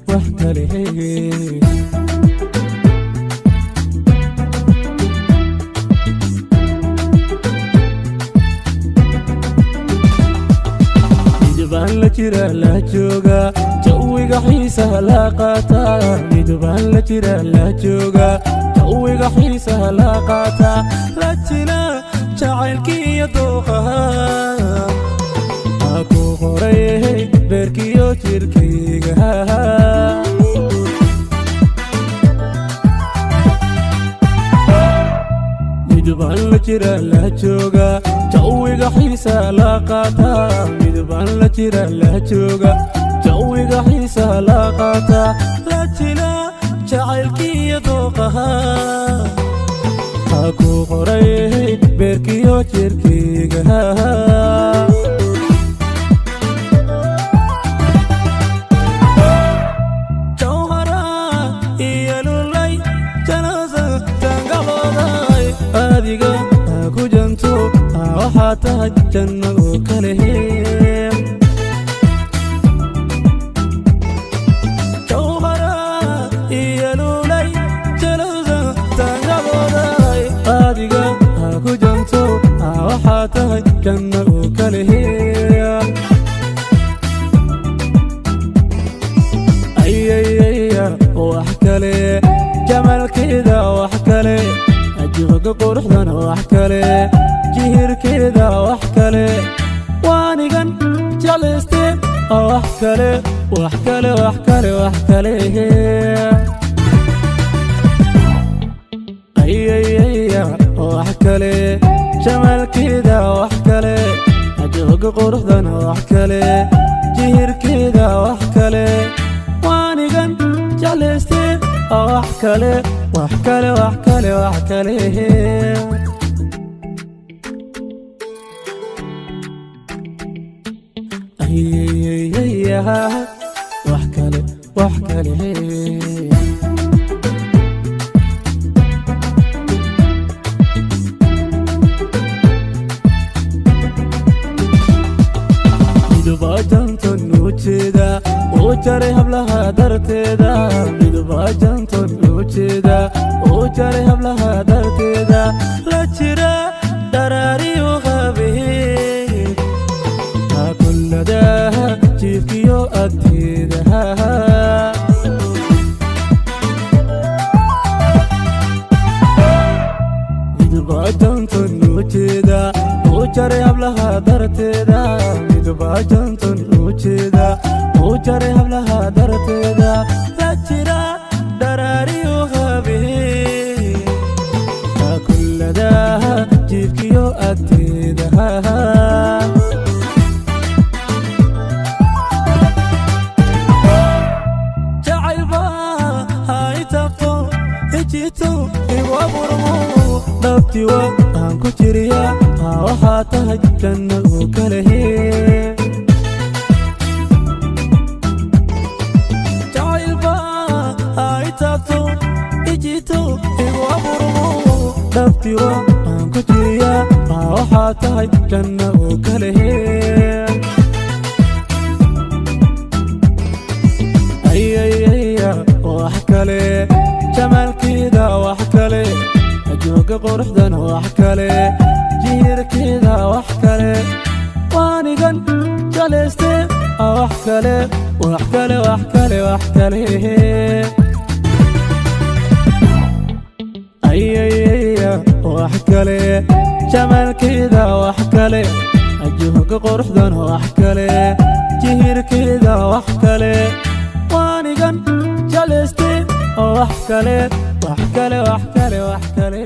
وحكالي midbaan la jira la jooga jawiga xiisaha la qaata midbaan la jira la jooga jawiga xiisaha la qaata la jira jacaylkiiyo dooqaha aku qoray beerkiyo jirkayga midbaan la jira la jooga jawiga xiisaha la qaata midbaan la jira la jooga jawiga xiisaha la qaata la jira jacaylkiiyo dooqaha aku qoray beerkiyo jirkayga adiga ku janto waxa tahay janno kale jawhara iyalulay jalawza tangaboday adiga ku janto waxa tahay janno kale wax kale jamalkeeda wax kale جيغ قرحنا وحكالي جيهر كذا وحكالي وانيغن جالستي وحكالي وحكالي وحكالي وحكالي اي وحكالي جمال كذا وحكالي جيغ قرحنا وحكالي جيهر كذا وحكالي وانيغن جالستي وحكالي وحكالي وحكالي وحكالي وحكالي وحكالي midbaajanto nuujeeda oo jaray hablaha darteeda midbaajanto nuujeeda oo jaray hablaha darteeda la jira daraariyo habeen kullada jiifkiyo agteeda midbaajanto nuujeeda oo jaray hablaha darteeda midbaajanto nuujeeda oo jaray hablaha darteeda la jira daraariyo habeen kullada jiifkiyo agteeda jacaylba hay tabto hijito iwa burmo dhabtiwa aan ku jiriya waxaa tahay janno kale jacaylba hay tabto hijito iwa burmo dhabtiwa aan ku jiriya waxaa tahay janno kale wax kale jamalkeeda wax kale jooga quruxdana wax kale jiirkeeda wax kale waanigan jaleste wax kale wax kale wax kale wax kale wax kale jamalkeeda wax kale jooga quruxdana wax kale jiirkeeda wax kale waanigan jaleste wax kale wax kale wax kale wax kale